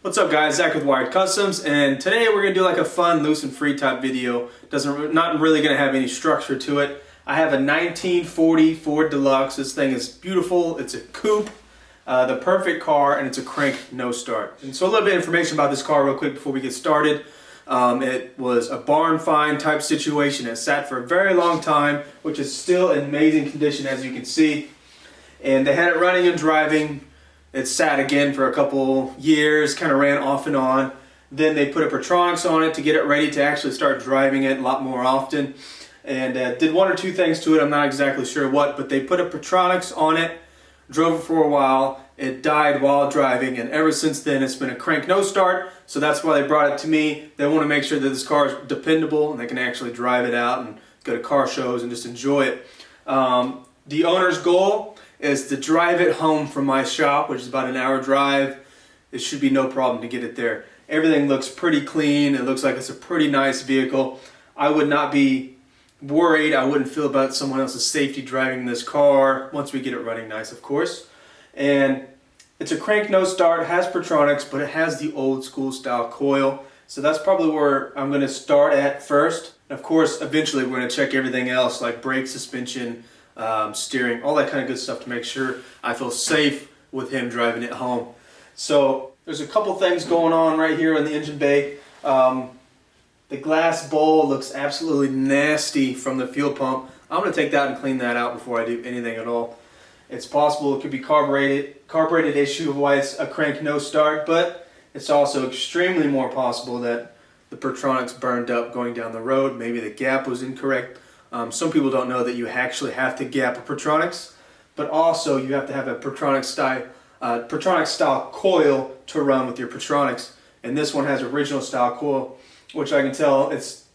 What's up guys, Zach with Wired Customs, and today we're going to do like a fun, loose and free type video. Not really going to have any structure to it. I have a 1940 Ford Deluxe. This thing is beautiful. It's a coupe, the perfect car, and it's a crank no start. And so a little bit of information about this car real quick before we get started. It was a barn find type situation. It sat for a very long time, which is still in amazing condition as you can see. And they had it running and driving. It sat again for a couple years, kind of ran off and on. Then they put a Pertronics on it to get it ready to actually start driving it a lot more often. And did one or two things to it, I'm not exactly sure what, but they put a Pertronics on it, drove it for a while, it died while driving, and ever since then it's been a crank no start, so that's why they brought it to me. They want to make sure that this car is dependable and they can actually drive it out and go to car shows and just enjoy it. The owner's goal is to drive it home from my shop, which is about an hour drive. It should be no problem to get it there. Everything looks pretty clean. It looks like it's a pretty nice vehicle. I would not be worried. I wouldn't feel about someone else's safety driving this car once we get it running nice, of course. And it's a crank no start. It has Pertronics, but it has the old school style coil. So that's probably where I'm going to start at first. And of course, eventually we're going to check everything else like brake, suspension, steering, all that kind of good stuff to make sure I feel safe with him driving it home. So there's a couple things going on right here in the engine bay. The glass bowl looks absolutely nasty from the fuel pump. I'm going to take that and clean that out before I do anything at all. It's possible it could be carbureted issue of why it's a crank no start, but it's also extremely more possible that the Pertronics burned up going down the road. Maybe the gap was incorrect. Some people don't know that you actually have to gap a Pertronics, but also you have to have a Pertronics style coil to run with your Pertronics. And this one has original style coil, which I can tell it's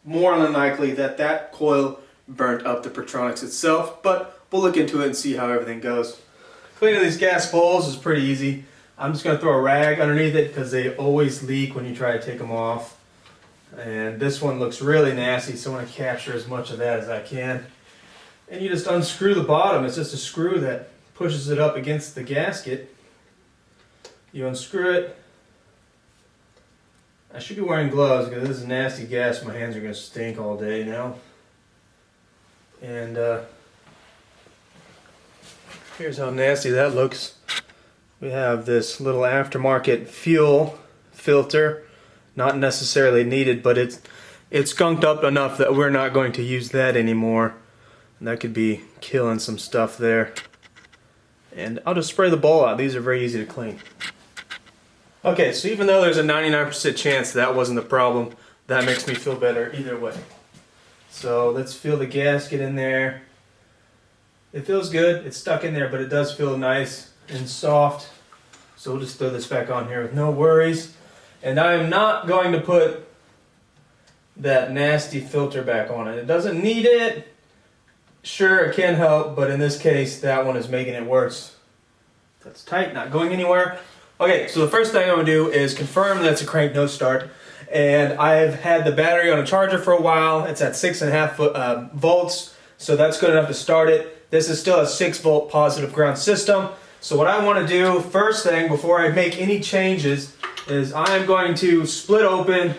more than likely that that coil burnt up the Pertronics itself, but we'll look into it and see how everything goes. Cleaning these gas bowls is pretty easy. I'm just going to throw a rag underneath it because they always leak when you try to take them off. And this one looks really nasty, so I want to capture as much of that as I can. And you just unscrew the bottom. It's just a screw that pushes it up against the gasket. You unscrew it. I should be wearing gloves because this is nasty gas. My hands are going to stink all day now. And here's how nasty that looks. We have this little aftermarket fuel filter. Not necessarily needed, but it's skunked up enough that we're not going to use that anymore. And that could be killing some stuff there. And I'll just spray the bowl out. These are very easy to clean. Okay, so even though there's a 99% chance that wasn't the problem, that makes me feel better either way. So let's feel the gasket in there. It feels good. It's stuck in there, but it does feel nice and soft. So we'll just throw this back on here with no worries. And I am not going to put that nasty filter back on it. It doesn't need it. Sure, it can help, but in this case, that one is making it worse. That's tight, not going anywhere. Okay, so the first thing I'm going to do is confirm that it's a crank no start. And I've had the battery on a charger for a while. It's at 6.5 volts, so that's good enough to start it. This is still a 6 volt positive ground system. So what I want to do, first thing, before I make any changes, is I'm going to split open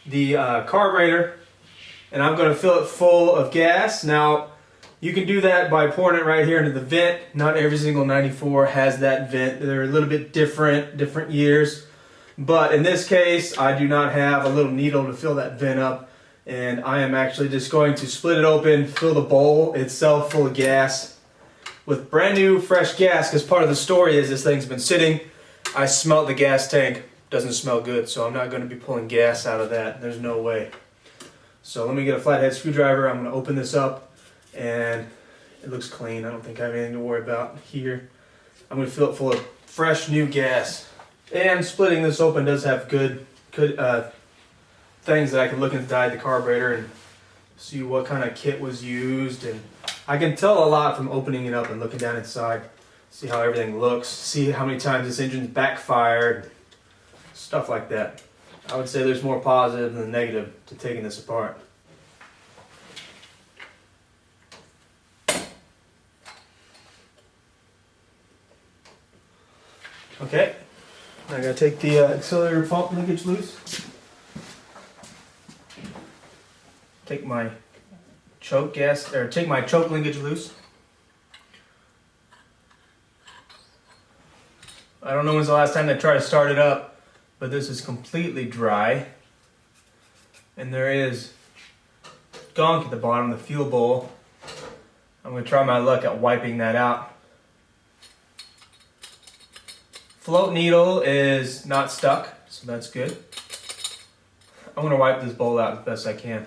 the carburetor and I'm going to fill it full of gas. Now you can do that by pouring it right here into the vent. Not every single 94 has that vent. They're a little bit different years, but in this case I do not have a little needle to fill that vent up, and I am actually just going to split it open, fill the bowl itself full of gas with brand new fresh gas, because part of the story is this thing's been sitting. I smelled the gas tank. Doesn't smell good, so I'm not going to be pulling gas out of that. There's no way. So let me get a flathead screwdriver. I'm going to open this up, and it looks clean. I don't think I have anything to worry about here. I'm going to fill it full of fresh new gas. And splitting this open does have good things that I can look inside the carburetor and see what kind of kit was used. And I can tell a lot from opening it up and looking down inside. See how everything looks, see how many times this engine's backfired, stuff like that. I would say there's more positive than negative to taking this apart. Okay, I gotta take the accelerator pump linkage loose. Take my choke linkage loose. I don't know when's the last time I tried to start it up, but this is completely dry. And there is gunk at the bottom of the fuel bowl. I'm going to try my luck at wiping that out. Float needle is not stuck, so that's good. I'm going to wipe this bowl out as best I can.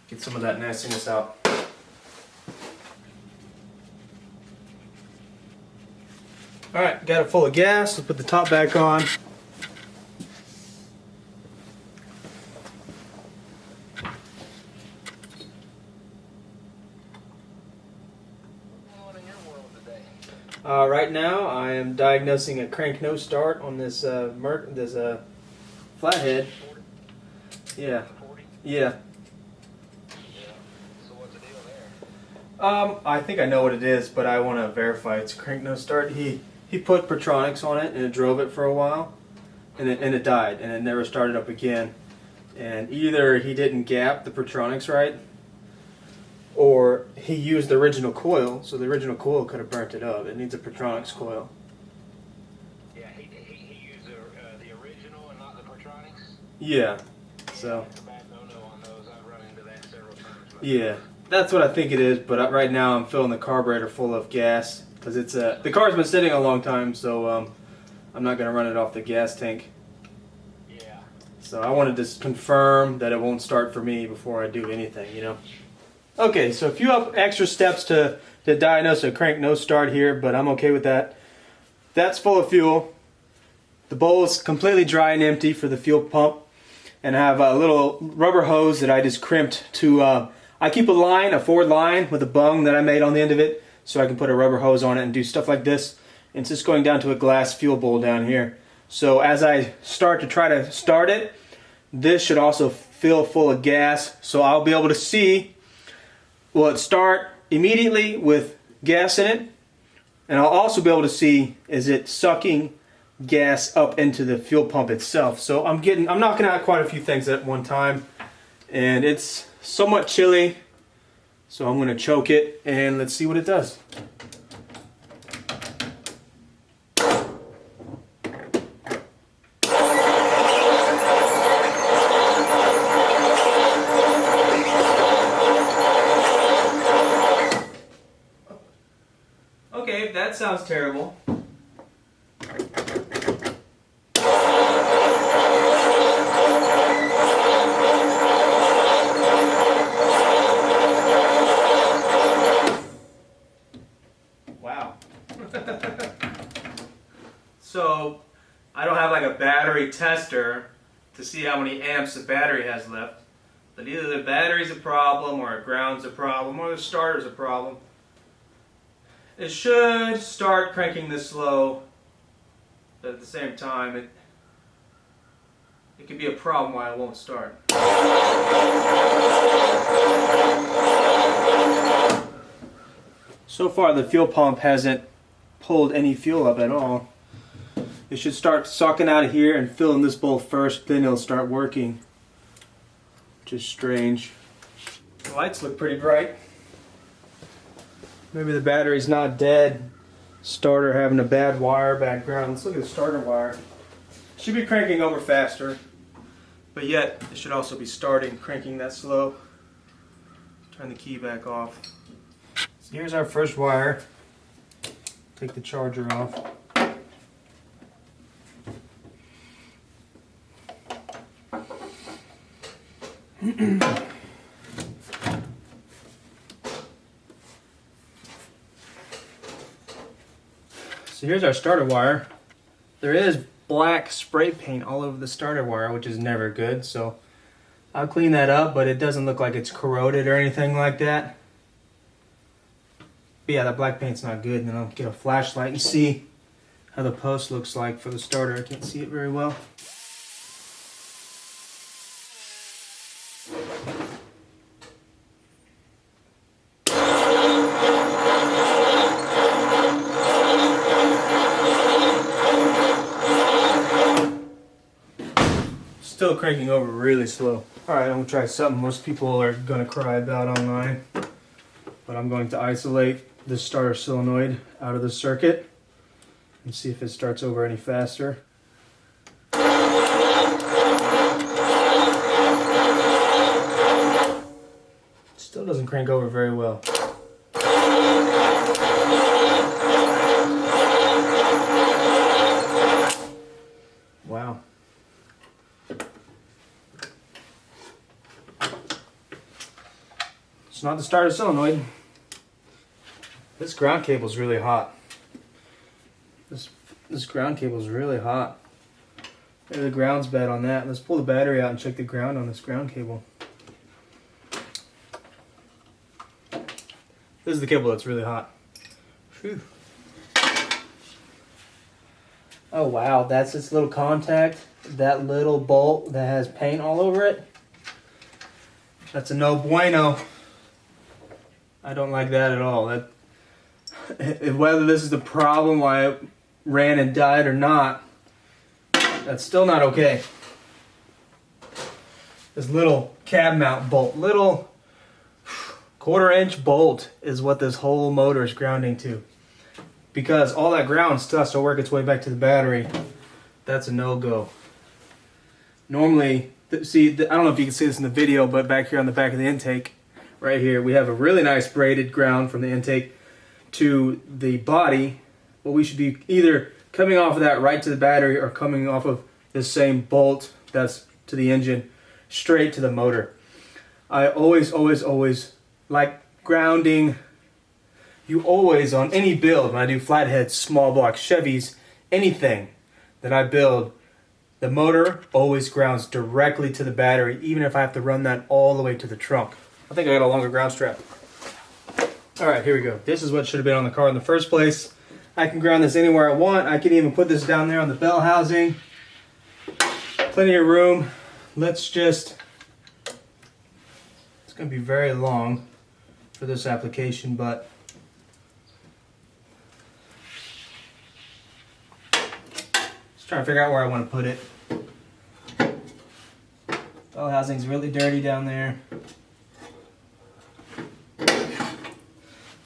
Get some of that nastiness out. Alright, got it full of gas. Let's put the top back on. Right now, I am diagnosing a crank no start on this Flathead. Yeah. Yeah. So what's the deal there? I think I know what it is, but I want to verify it's crank no start. He put Pertronics on it and it drove it for a while, and it died and it never started up again. And either he didn't gap the Pertronics right, or he used the original coil, so the original coil could have burnt it up. It needs a Pertronics coil. Yeah, he used the original and not the Pertronics? Yeah, so. It's a bad no-no on those. I've run into that several times. Yeah, that's what I think it is, but right now I'm filling the carburetor full of gas, because it's the car's been sitting a long time, so I'm not going to run it off the gas tank. Yeah. So I wanted to confirm that it won't start for me before I do anything, you know. Okay, so a few extra steps to diagnose a crank no start here, but I'm okay with that. That's full of fuel. The bowl is completely dry and empty for the fuel pump, and I have a little rubber hose that I just crimped to. I keep a forward line with a bung that I made on the end of it, so I can put a rubber hose on it and do stuff like this. And it's just going down to a glass fuel bowl down here. So as I start to try to start it, this should also fill full of gas, so I'll be able to see. Will it start immediately with gas in it? And I'll also be able to see, is it sucking gas up into the fuel pump itself. So I'm knocking out quite a few things at one time. And it's somewhat chilly. So I'm going to choke it and let's see what it does. Okay, that sounds terrible. Wow. So, I don't have like a battery tester to see how many amps the battery has left. But either the battery's a problem, or the ground's a problem, or the starter's a problem. It should start cranking this slow, but at the same time, it could be a problem why it won't start. So far, the fuel pump hasn't pulled any fuel up at all. It should start sucking out of here and filling this bowl first, then it'll start working. Which is strange. The lights look pretty bright. Maybe the battery's not dead. Starter having a bad wire, bad ground. Let's look at the starter wire. Should be cranking over faster, but yet it should also be cranking that slow. Turn the key back off. So here's our first wire. Take the charger off. So here's our starter wire. There is black spray paint all over the starter wire, which is never good, so I'll clean that up, but it doesn't look like it's corroded or anything like that. But yeah, that black paint's not good, and then I'll get a flashlight and see how the post looks like for the starter. I can't see it very well. Still cranking over really slow. Alright, I'm gonna try something most people are gonna cry about online. But I'm going to isolate the starter solenoid out of the circuit and see if it starts over any faster. Still doesn't crank over very well. Wow. It's not the starter solenoid. This ground cable is really hot. This ground cable is really hot. Maybe the ground's bad on that. Let's pull the battery out and check the ground on this ground cable. This is the cable that's really hot. Whew. Oh wow, that's this little contact. That little bolt that has paint all over it. That's a no bueno. I don't like that at all. Whether this is the problem why it ran and died or not, that's still not okay. This little cab mount bolt, little 1/4-inch bolt is what this whole motor is grounding to. Because all that ground still has to work its way back to the battery. That's a no-go. Normally, see, I don't know if you can see this in the video, but back here on the back of the intake, right here, we have a really nice braided ground from the intake to the body. But we should be either coming off of that right to the battery or coming off of this same bolt that's to the engine straight to the motor. I always like grounding. You always, on any build, when I do flatheads, small block Chevys, anything that I build, the motor always grounds directly to the battery, even if I have to run that all the way to the trunk. I think I got a longer ground strap. Alright, here we go. This is what should have been on the car in the first place. I can ground this anywhere I want. I can even put this down there on the bell housing. Plenty of room. It's going to be very long for this application, but just trying to figure out where I want to put it. Bell housing's really dirty down there.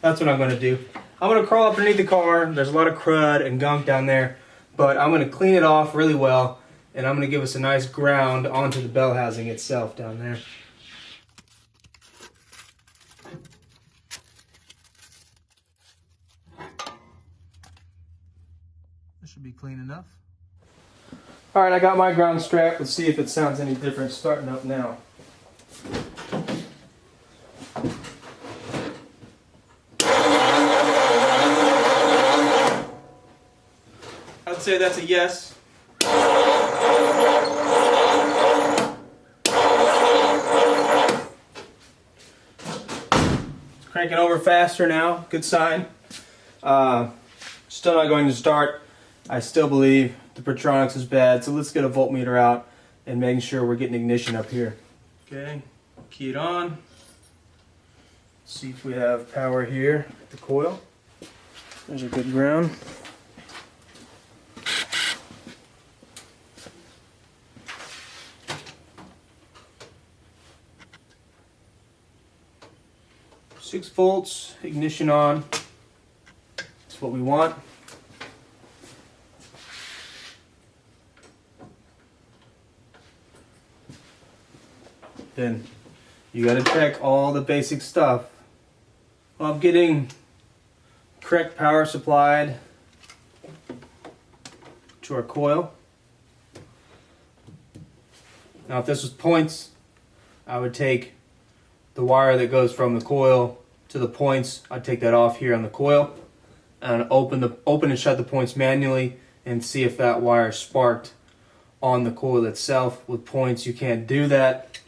That's what I'm going to do. I'm going to crawl up underneath the car. There's a lot of crud and gunk down there, but I'm going to clean it off really well, and I'm going to give us a nice ground onto the bell housing itself down there. This should be clean enough. Alright, I got my ground strap. Let's see if it sounds any different starting up now. I'd say that's a yes. It's cranking over faster now. Good sign. Still not going to start. I still believe the Pertronics is bad, so let's get a voltmeter out and making sure we're getting ignition up here. Okay, key it on. See if we have power here at the coil. There's a good ground. Six volts, ignition on. That's what we want. Then you got to check all the basic stuff. Well, I'm getting correct power supplied to our coil. Now if this was points, I would take the wire that goes from the coil to the points. I'd take that off here on the coil and open and shut the points manually and see if that wire sparked on the coil itself. With points you can't do that.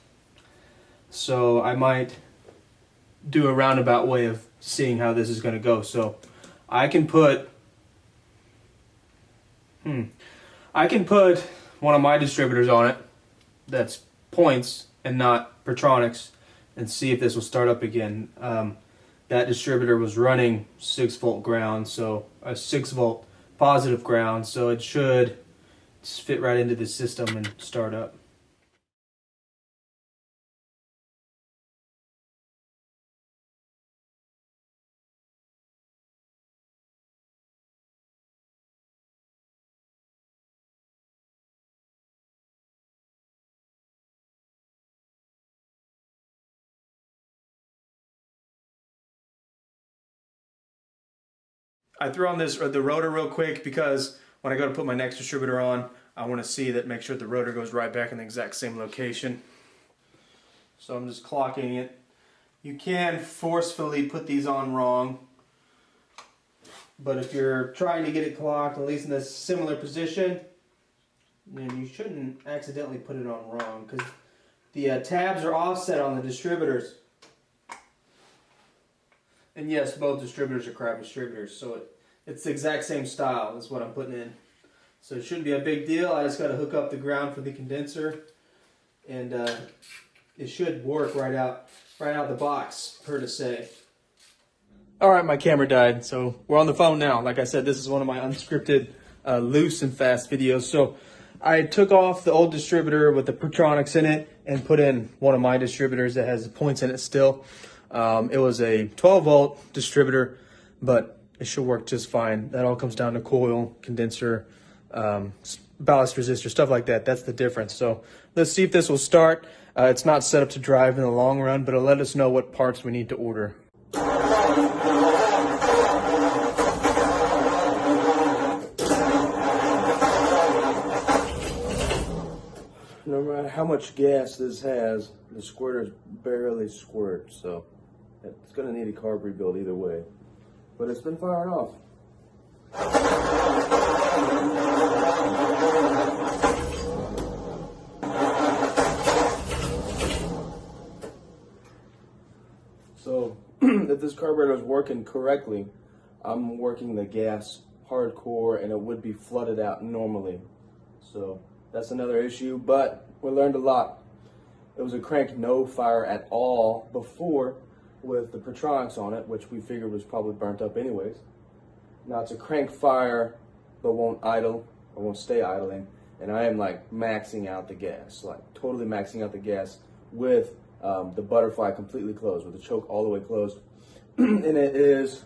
So I might do a roundabout way of seeing how this is going to go. So I can put one of my distributors on it that's points and not Pertronics and see if this will start up again. That distributor was running 6 volt ground, so a 6 volt positive ground, so it should fit right into the system and start up. I threw on the rotor real quick because when I go to put my next distributor on, I want to see that, make sure the rotor goes right back in the exact same location. So I'm just clocking it. You can forcefully put these on wrong, but if you're trying to get it clocked, at least in a similar position, then you shouldn't accidentally put it on wrong, because the tabs are offset on the distributors. And yes, both distributors are crab distributors, so it's the exact same style as what I'm putting in. So it shouldn't be a big deal. I just got to hook up the ground for the condenser, and it should work right out the box, per to say. All right, my camera died, so we're on the phone now. Like I said, this is one of my unscripted, loose and fast videos. So I took off the old distributor with the Pertronics in it and put in one of my distributors that has the points in it still. It was a 12-volt distributor, but it should work just fine. That all comes down to coil, condenser, ballast resistor, stuff like that. That's the difference. So let's see if this will start. It's not set up to drive in the long run, but it'll let us know what parts we need to order. No matter how much gas this has, the squirters barely squirt, so it's going to need a carb rebuild either way. But it's been firing off. So, if this carburetor is working correctly, I'm working the gas hardcore and it would be flooded out normally. So, that's another issue, but we learned a lot. It was a crank no fire at all before with the Pertronics on it, which we figured was probably burnt up anyways. Now it's a crank fire, but won't idle, or won't stay idling, and I am like maxing out the gas, like totally maxing out the gas with the butterfly completely closed, with the choke all the way closed. And it is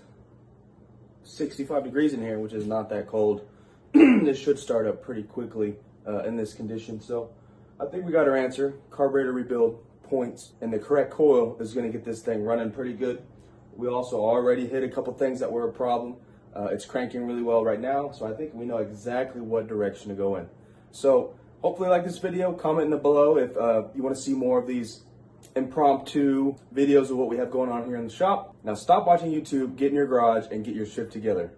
65 degrees in here, which is not that cold. This should start up pretty quickly in this condition. So I think we got our answer. Carburetor rebuild, points, and the correct coil is going to get this thing running pretty good. We also already hit a couple things that were a problem. It's cranking really well right now, so I think we know exactly what direction to go in. So hopefully you like this video. Comment in the below if you want to see more of these impromptu videos of what we have going on here in the shop. Now stop watching YouTube, get in your garage, and get your shit together.